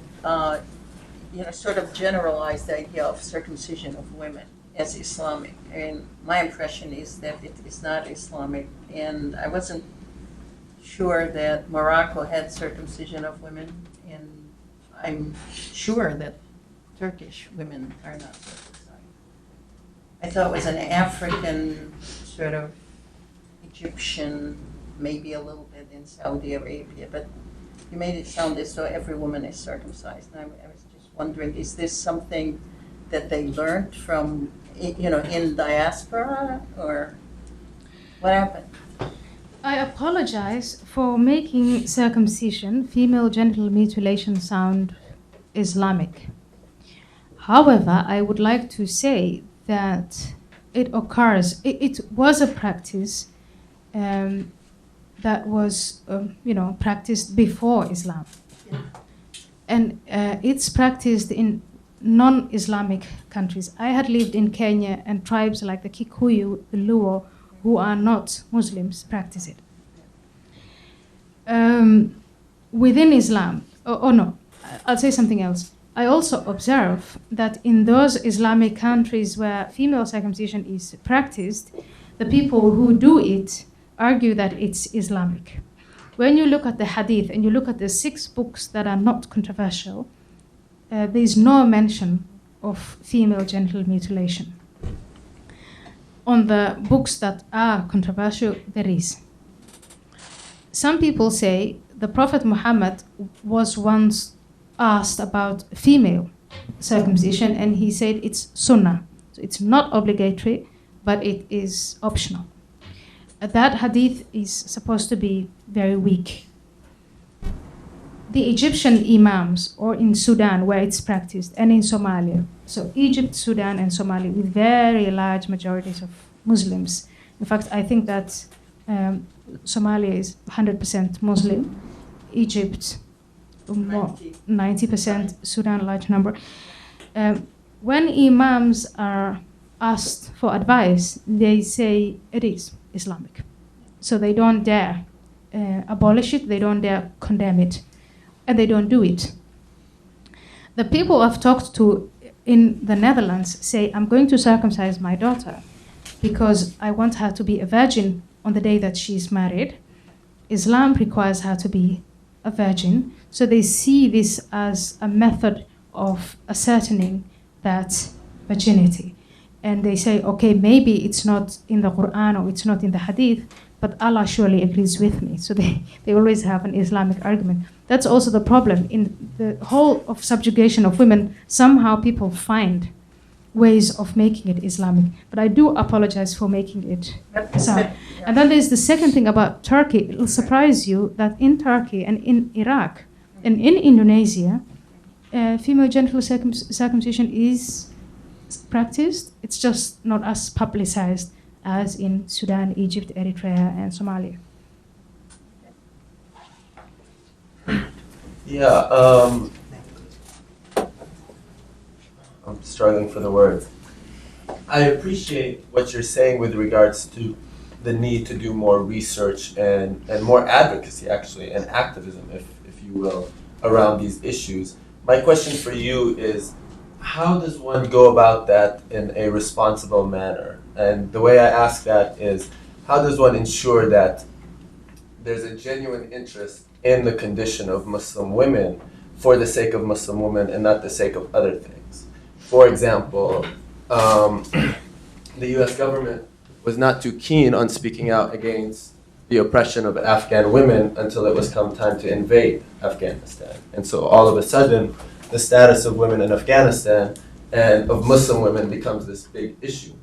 sort of generalized the idea of circumcision of women as Islamic. And my impression is that it is not Islamic. And I wasn't sure that Morocco had circumcision of women. And I'm sure that Turkish women are not circumcised. I thought it was an African, sort of Egyptian, maybe a little bit in Saudi Arabia, but you made it sound as though every woman is circumcised. And I was just wondering, is this something that they learned from, in diaspora, or what happened? I apologize for making circumcision, female genital mutilation, sound Islamic. However, I would like to say that it occurs, it was a practice that was, practiced before Islam. Yeah. And it's practiced in non-Islamic countries. I had lived in Kenya, and tribes like the Kikuyu, the Luo, who are not Muslims, practice it. Within Islam, no, I'll say something else. I also observe that in those Islamic countries where female circumcision is practiced, the people who do it argue that it's Islamic. When you look at the hadith and you look at the 6 books that are not controversial, there is no mention of female genital mutilation. On the books that are controversial, there is. Some people say the Prophet Muhammad was once asked about female circumcision, and he said it's sunnah. So it's not obligatory, but it is optional. That hadith is supposed to be very weak. The Egyptian imams, or in Sudan where it's practiced, and in Somalia, so Egypt, Sudan, and Somalia, with very large majorities of Muslims. In fact, I think that Somalia is 100% Muslim, Egypt, 90%, Sudan, large number. When imams are asked for advice, they say it is Islamic. So they don't dare abolish it, they don't dare condemn it, and they don't do it. The people I've talked to in the Netherlands say, I'm going to circumcise my daughter because I want her to be a virgin on the day that she's married. Islam requires her to be a virgin, so they see this as a method of ascertaining that virginity. And they say, okay, maybe it's not in the Quran or it's not in the Hadith, but Allah surely agrees with me. So they always have an Islamic argument. That's also the problem. In the whole of subjugation of women, somehow people find ways of making it Islamic. But I do apologize for making it so. And then there's the second thing about Turkey. It will surprise you that in Turkey and in Iraq and in Indonesia, female genital circumcision is practiced. It's just not as publicized as in Sudan, Egypt, Eritrea, and Somalia. Yeah, I'm struggling for the words. I appreciate what you're saying with regards to the need to do more research and more advocacy, actually, and activism, if you will, around these issues. My question for you is, how does one go about that in a responsible manner? And the way I ask that is, how does one ensure that there's a genuine interest in the condition of Muslim women for the sake of Muslim women and not the sake of other things? For example, the US government was not too keen on speaking out against the oppression of Afghan women until it was come time to invade Afghanistan. And so all of a sudden, the status of women in Afghanistan and of Muslim women becomes this big issue,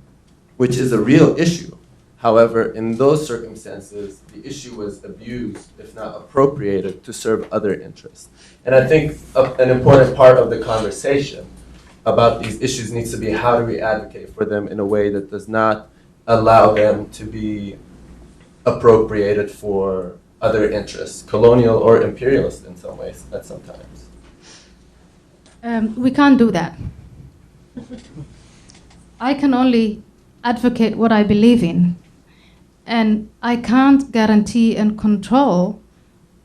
which is a real issue. However, in those circumstances, the issue was abused, if not appropriated, to serve other interests. And I think an important part of the conversation about these issues needs to be how do we advocate for them in a way that does not allow them to be appropriated for other interests, colonial or imperialist in some ways at some times. We can't do that. I can only advocate what I believe in, and I can't guarantee and control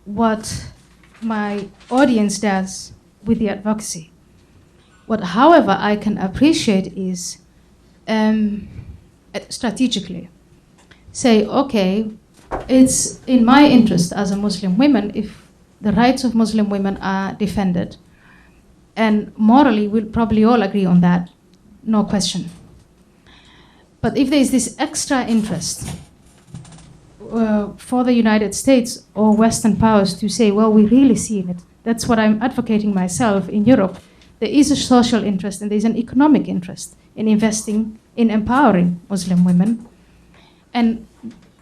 what my audience does with the advocacy. What, however, I can appreciate is strategically say, okay, it's in my interest as a Muslim woman if the rights of Muslim women are defended. And morally, we'll probably all agree on that, no question. But if there's this extra interest for the United States or Western powers to say, well, we really see it. That's what I'm advocating myself in Europe. There is a social interest and there's an economic interest in investing in empowering Muslim women. And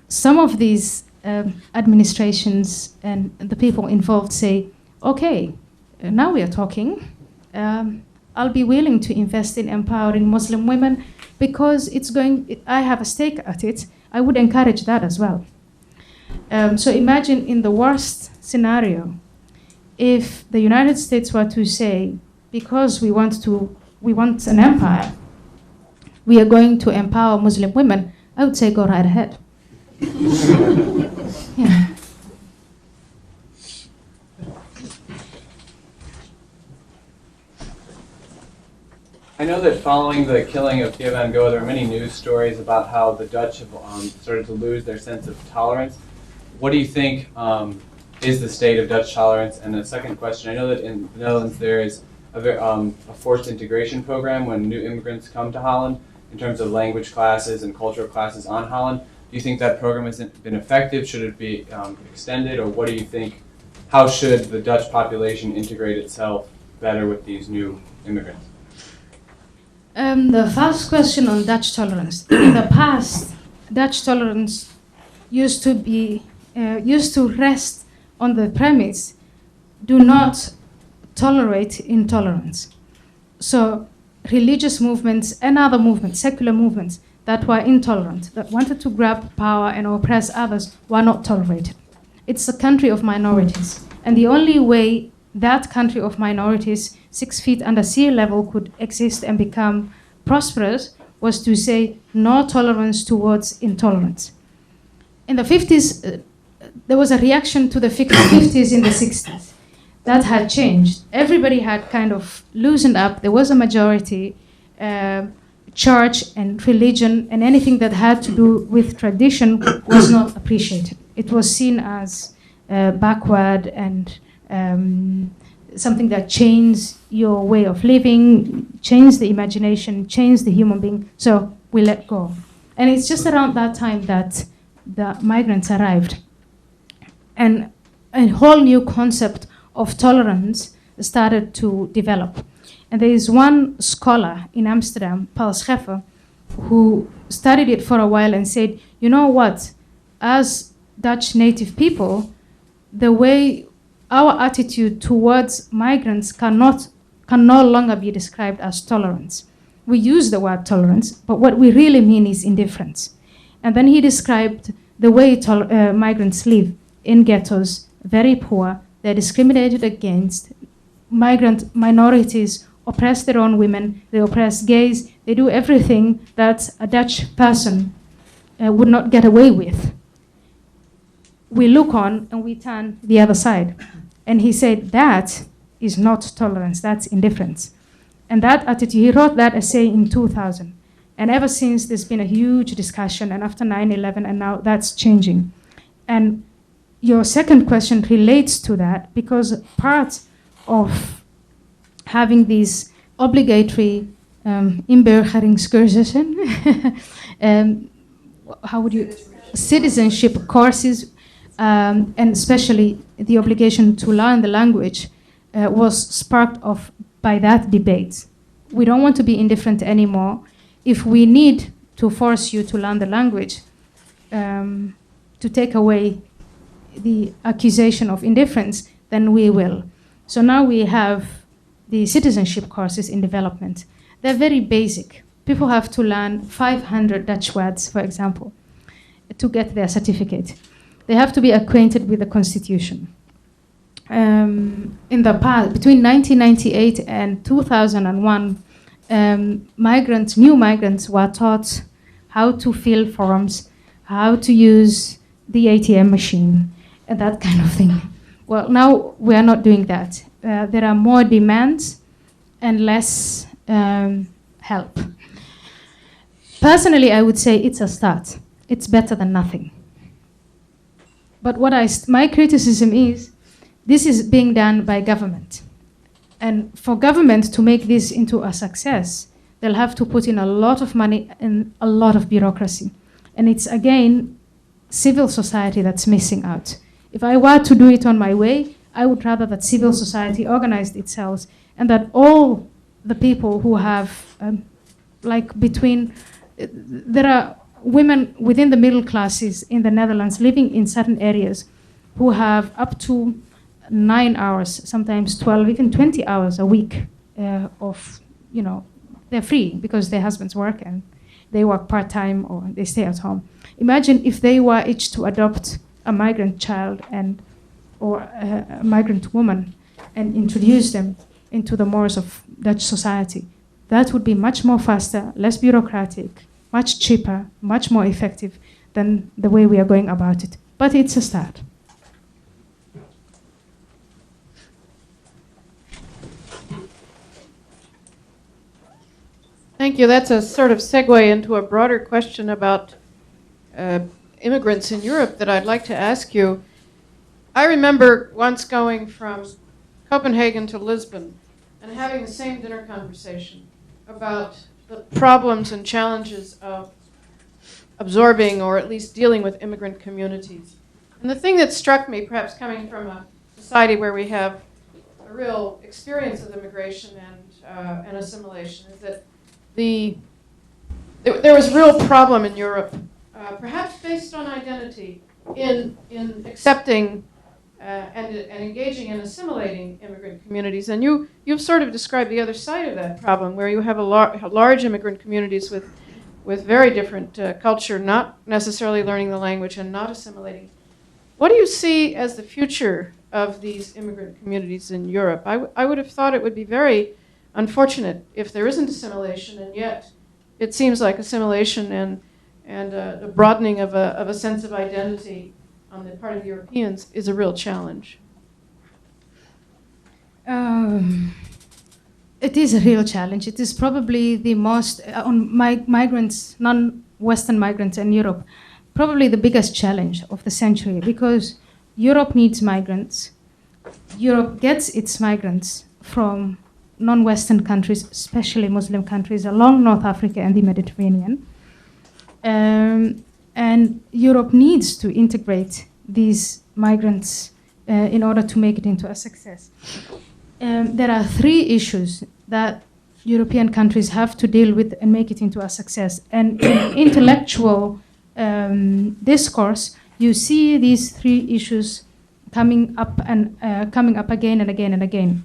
some of these administrations and the people involved say, okay, now we are talking. I'll be willing to invest in empowering Muslim women because I have a stake at it. I would encourage that as well. So imagine in the worst scenario, if the United States were to say, because we want an empire, we are going to empower Muslim women, I would say go right ahead. Yeah. I know that following the killing of Theo van Gogh, there are many news stories about how the Dutch have started to lose their sense of tolerance. What do you think is the state of Dutch tolerance? And the second question, I know that in the Netherlands there is a forced integration program when new immigrants come to Holland in terms of language classes and cultural classes on Holland. Do you think that program has been effective? Should it be extended? Or what do you think, how should the Dutch population integrate itself better with these new immigrants? The first question on Dutch tolerance. In the past, Dutch tolerance used to rest on the premise, do not tolerate intolerance. So religious movements and other movements, secular movements that were intolerant, that wanted to grab power and oppress others, were not tolerated. It's a country of minorities. And the only way that country of minorities, 6 feet under sea level, could exist and become prosperous was to say no tolerance towards intolerance. In the 50s, there was a reaction to the 50s in the 60s. That had changed. Everybody had kind of loosened up. There was a majority, church and religion, and anything that had to do with tradition was not appreciated. It was seen as backward and something that changed your way of living, changed the imagination, changed the human being. So we let go. And it's just around that time that the migrants arrived. And a whole new concept of tolerance started to develop. And there is one scholar in Amsterdam, Paul Scheffer, who studied it for a while and said, you know what, as Dutch native people, the way our attitude towards migrants can no longer be described as tolerance. We use the word tolerance, but what we really mean is indifference. And then he described the way migrants live in ghettos, very poor, they're discriminated against, migrant minorities oppress their own women, they oppress gays, they do everything that a Dutch person would not get away with. We look on and we turn the other side. And he said that is not tolerance, that's indifference. And that attitude, he wrote that essay in 2000. And ever since, there's been a huge discussion, and after 9/11, and now that's changing. And your second question relates to that, because part of having these obligatory inburgeringscursussen, citizenship courses, and especially the obligation to learn the language, was sparked off by that debate. We don't want to be indifferent anymore. If we need to force you to learn the language, to take away the accusation of indifference, then we will. So now we have the citizenship courses in development. They're very basic. People have to learn 500 Dutch words, for example, to get their certificate. They have to be acquainted with the Constitution. In the past, between 1998 and 2001, new migrants were taught how to fill forms, how to use the ATM machine, and that kind of thing. Well, now we are not doing that. There are more demands and less help. Personally, I would say it's a start. It's better than nothing. But my criticism is, this is being done by government. And for government to make this into a success, they'll have to put in a lot of money and a lot of bureaucracy. And it's, again, civil society that's missing out. If I were to do it on my way, I would rather that civil society organized itself and that all the people who have, there are women within the middle classes in the Netherlands living in certain areas who have up to 9 hours, sometimes 12, even 20 hours a week they're free because their husbands work and they work part-time or they stay at home. Imagine if they were each to adopt a migrant child or a migrant woman and introduce them into the mores of Dutch society. That would be much more faster, less bureaucratic, much cheaper, much more effective than the way we are going about it. But it's a start. Thank you. That's a sort of segue into a broader question about immigrants in Europe that I'd like to ask you. I remember once going from Copenhagen to Lisbon and having the same dinner conversation about the problems and challenges of absorbing or at least dealing with immigrant communities. And the thing that struck me, perhaps coming from a society where we have a real experience of immigration and assimilation, is that there was a real problem in Europe, perhaps based on identity, in accepting and engaging and assimilating immigrant communities. And you've sort of described the other side of that problem, where you have large immigrant communities with very different culture, not necessarily learning the language and not assimilating. What do you see as the future of these immigrant communities in Europe? I would have thought it would be very unfortunate if there isn't assimilation, and yet it seems like assimilation and the broadening of a sense of identity on the part of Europeans is a real challenge. It is a real challenge. It is probably the most, on migrants, non-Western migrants in Europe, probably the biggest challenge of the century, because Europe needs migrants. Europe gets its migrants from non-Western countries, especially Muslim countries, along North Africa and the Mediterranean. And Europe needs to integrate these migrants in order to make it into a success. There are three issues that European countries have to deal with and make it into a success. And in intellectual discourse, you see these three issues coming up again and again and again.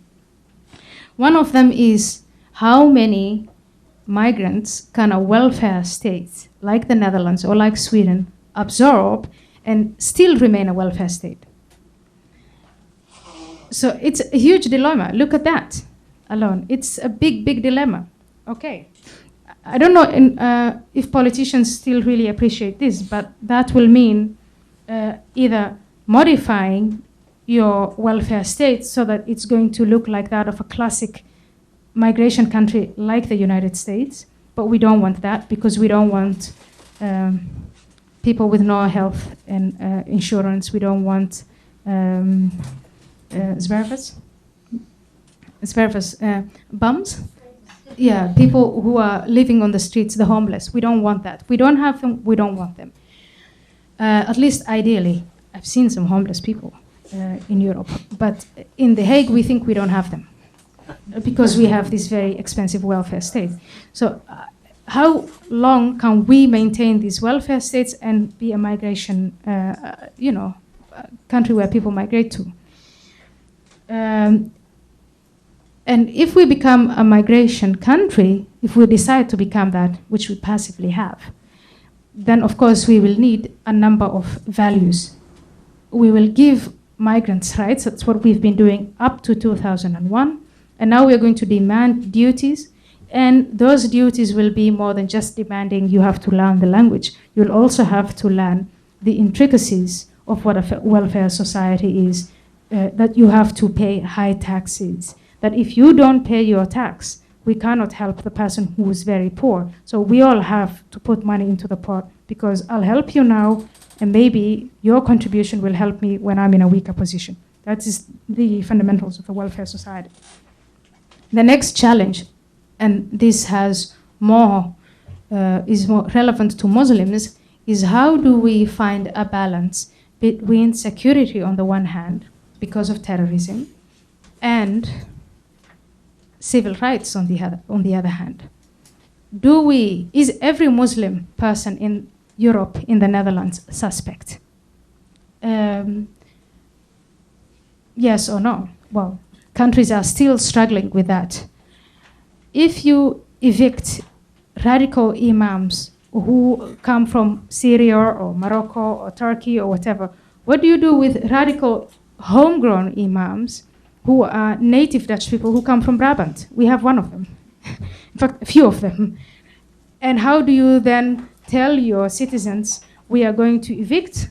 One of them is how many migrants can a welfare state like the Netherlands or like Sweden absorb and still remain a welfare state. So it's a huge dilemma. Look at that alone. It's a big, big dilemma. Okay. I don't know if politicians still really appreciate this, but that will mean either modifying your welfare state so that it's going to look like that of a classic migration country like the United States, but we don't want that because we don't want people with no health and insurance. We don't want bums. Yeah, people who are living on the streets, the homeless. We don't want that. We don't have them. We don't want them. At least ideally. I've seen some homeless people in Europe, but in The Hague we think we don't have them because we have this very expensive welfare state. So how long can we maintain these welfare states and be a migration, country where people migrate to? And if we become a migration country, if we decide to become that, which we passively have, then of course we will need a number of values. We will give migrants rights. That's what we've been doing up to 2001. And now we're going to demand duties. And those duties will be more than just demanding you have to learn the language. You'll also have to learn the intricacies of what a welfare society is, that you have to pay high taxes, that if you don't pay your tax, we cannot help the person who is very poor. So we all have to put money into the pot because I'll help you now, and maybe your contribution will help me when I'm in a weaker position. That is the fundamentals of the welfare society. The next challenge, and this is more relevant to Muslims, is how do we find a balance between security on the one hand, because of terrorism, and civil rights on the other hand. Is every Muslim person in Europe, in the Netherlands, suspect? Yes or no? Well, countries are still struggling with that. If you evict radical imams who come from Syria or Morocco or Turkey or whatever, what do you do with radical homegrown imams who are native Dutch people who come from Brabant? We have one of them. In fact, a few of them. And how do you then tell your citizens, we are going to evict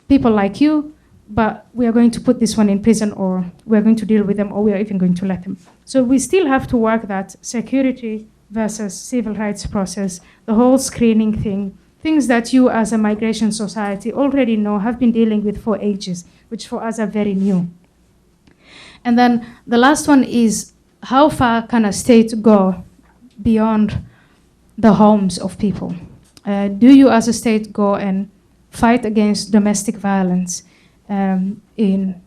people like you, but we are going to put this one in prison, or we're going to deal with them, or we are even going to let them? So we still have to work that security versus civil rights process, the whole screening thing, things that you as a migration society already know, have been dealing with for ages, which for us are very new. And then the last one is, how far can a state go beyond the homes of people? Do you as a state go and fight against domestic violence in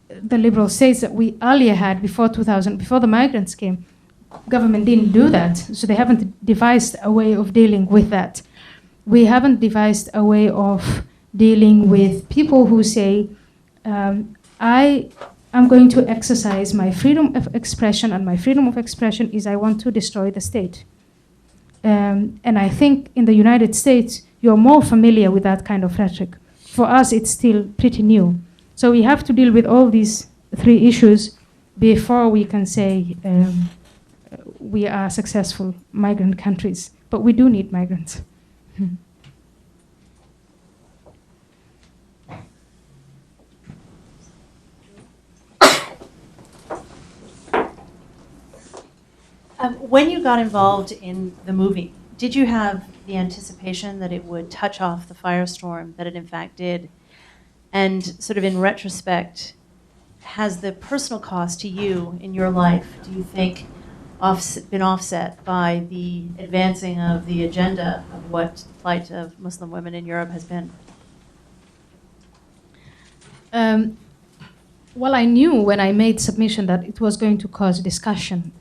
the liberal states that we earlier had before 2000, before the migrants came? Government didn't do that, so they haven't devised a way of dealing with that. We haven't devised a way of dealing with people who say, I am going to exercise my freedom of expression, and my freedom of expression is I want to destroy the state. And I think in the United States, you're more familiar with that kind of rhetoric. For us, it's still pretty new. So we have to deal with all these three issues before we can say we are successful migrant countries. But we do need migrants. When you got involved in the movie, did you have the anticipation that it would touch off the firestorm that it in fact did? And sort of in retrospect, has the personal cost to you in your life, do you think, been offset by the advancing of the agenda of what the plight of Muslim women in Europe has been? well, I knew when I made submission that it was going to cause discussion.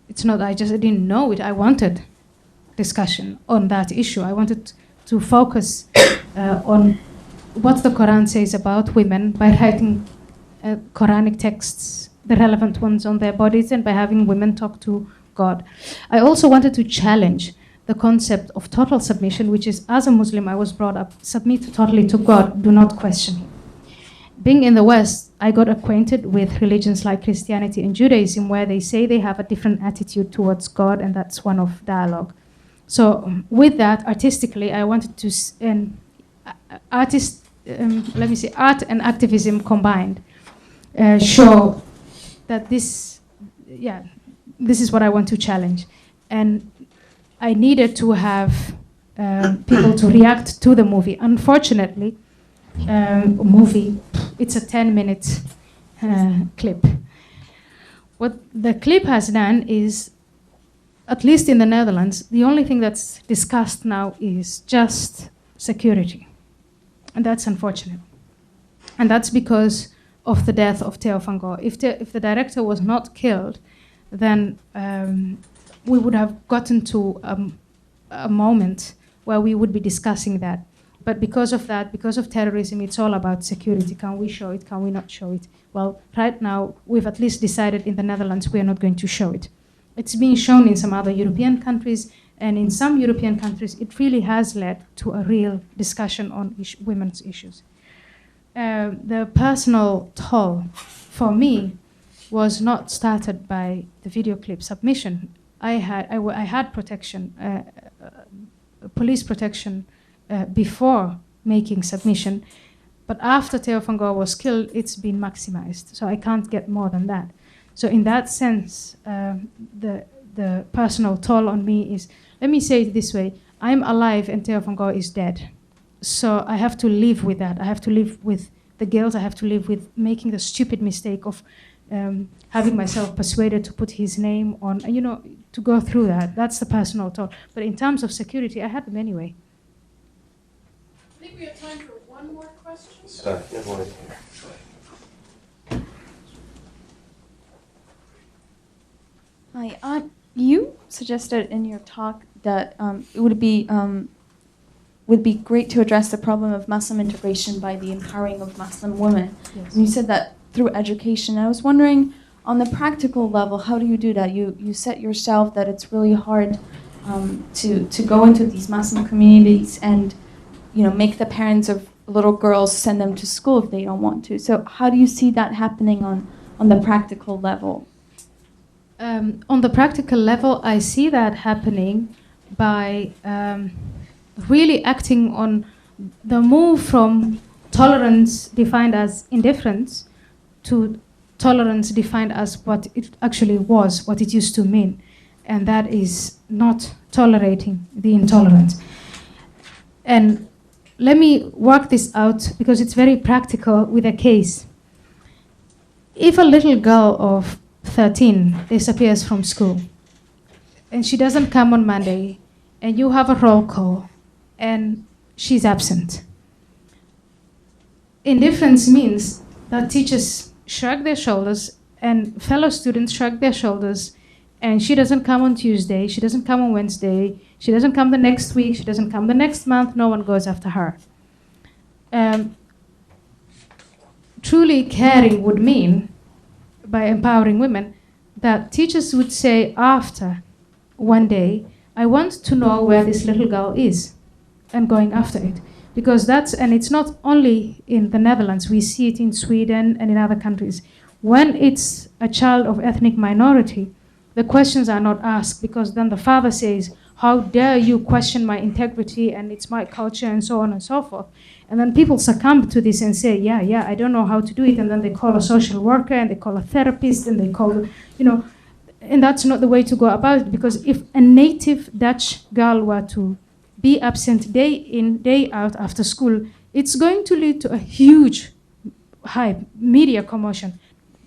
It's not, I didn't know it. I wanted discussion on that issue. I wanted to focus on what the Quran says about women by writing Quranic texts, the relevant ones, on their bodies, and by having women talk to God. I also wanted to challenge the concept of total submission, which is, as a Muslim, I was brought up, submit totally to God, do not question him. Being in the West, I got acquainted with religions like Christianity and Judaism, where they say they have a different attitude towards God, and that's one of dialogue. So with that, artistically, I wanted to, art and activism combined, show that this is what I want to challenge. And I needed to have people to react to the movie. Unfortunately, it's a 10-minute clip. What the clip has done is, at least in the Netherlands, the only thing that's discussed now is just security. And that's unfortunate. And that's because of the death of Theo van Gogh. If the director was not killed, then we would have gotten to a moment where we would be discussing that. But because of that, because of terrorism, it's all about security. Can we show it? Can we not show it? Well, right now, we've at least decided in the Netherlands we are not going to show it. It's being shown in some other European countries, and in some European countries, it really has led to a real discussion on women's issues. The personal toll for me was not started by the video clip submission. I had protection, police protection, before making submission, but after Theo van Gogh was killed, it's been maximized. So I can't get more than that. So in that sense, the personal toll on me is, let me say it this way, I'm alive and Theo van Gogh is dead. So I have to live with that. I have to live with the guilt. I have to live with making the stupid mistake of having myself persuaded to put his name on, to go through that. That's the personal toll. But in terms of security, I had them anyway. I think we have time for one more question. Hi, you suggested in your talk that it would be great to address the problem of Muslim integration by the empowering of Muslim women. Yes. And you said that through education. I was wondering, on the practical level, how do you do that? You said yourself that it's really hard to go into these Muslim communities and make the parents of little girls send them to school if they don't want to. So how do you see that happening on the practical level? On the practical level, I see that happening by really acting on the move from tolerance defined as indifference to tolerance defined as what it actually was, what it used to mean. And that is not tolerating the intolerant. And let me work this out because it's very practical with a case. If a little girl of 13 disappears from school and she doesn't come on Monday and you have a roll call and she's absent, indifference means that teachers shrug their shoulders and fellow students shrug their shoulders, and she doesn't come on Tuesday, she doesn't come on Wednesday, she doesn't come the next week, she doesn't come the next month, no one goes after her. Truly caring would mean, by empowering women, that teachers would say after one day, I want to know where this little girl is, and going after it. Because and it's not only in the Netherlands, we see it in Sweden and in other countries. When it's a child of ethnic minority, the questions are not asked, because then the father says, how dare you question my integrity and it's my culture and so on and so forth. And then people succumb to this and say, yeah, I don't know how to do it. And then they call a social worker and they call a therapist and they call, and that's not the way to go about it, because if a native Dutch girl were to be absent day in, day out after school, it's going to lead to a huge hype, media commotion.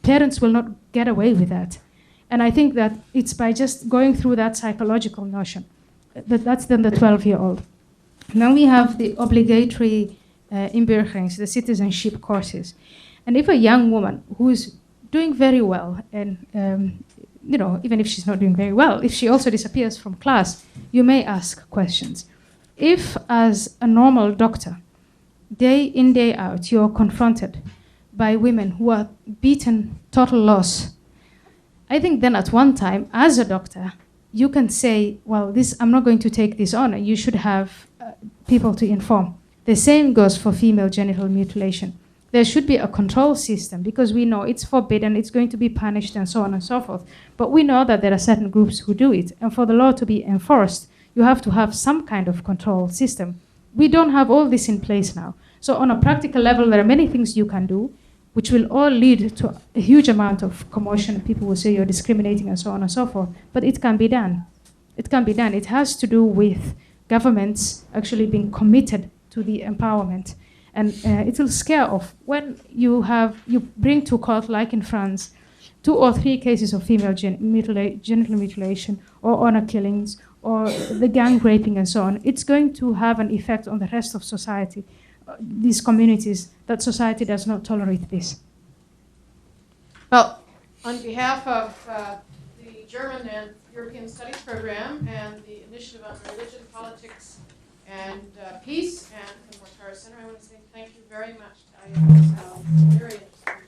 Parents will not get away with that. And I think that it's by just going through that psychological notion. That's then the 12-year-old. Now we have the obligatory inburgerings, the citizenship courses. And if a young woman who's doing very well, and even if she's not doing very well, if she also disappears from class, you may ask questions. If, as a normal doctor, day in, day out, you're confronted by women who are beaten, total loss, I think then at one time, as a doctor, you can say, well, I'm not going to take this on, and you should have people to inform. The same goes for female genital mutilation. There should be a control system, because we know it's forbidden, it's going to be punished, and so on and so forth. But we know that there are certain groups who do it, and for the law to be enforced, you have to have some kind of control system. We don't have all this in place now. So on a practical level, there are many things you can do, which will all lead to a huge amount of commotion. People will say you're discriminating and so on and so forth. But it can be done. It can be done. It has to do with governments actually being committed to the empowerment. And it will scare off when you bring to court, like in France, 2 or 3 cases of female genital mutilation or honor killings or the gang raping and so on. It's going to have an effect on the rest of society, these communities, that society does not tolerate this. Well, on behalf of the German and European Studies Program and the Initiative on Religion, Politics, and Peace, and the Mortara Center, I want to say thank you very much to Ayaan. Very interesting.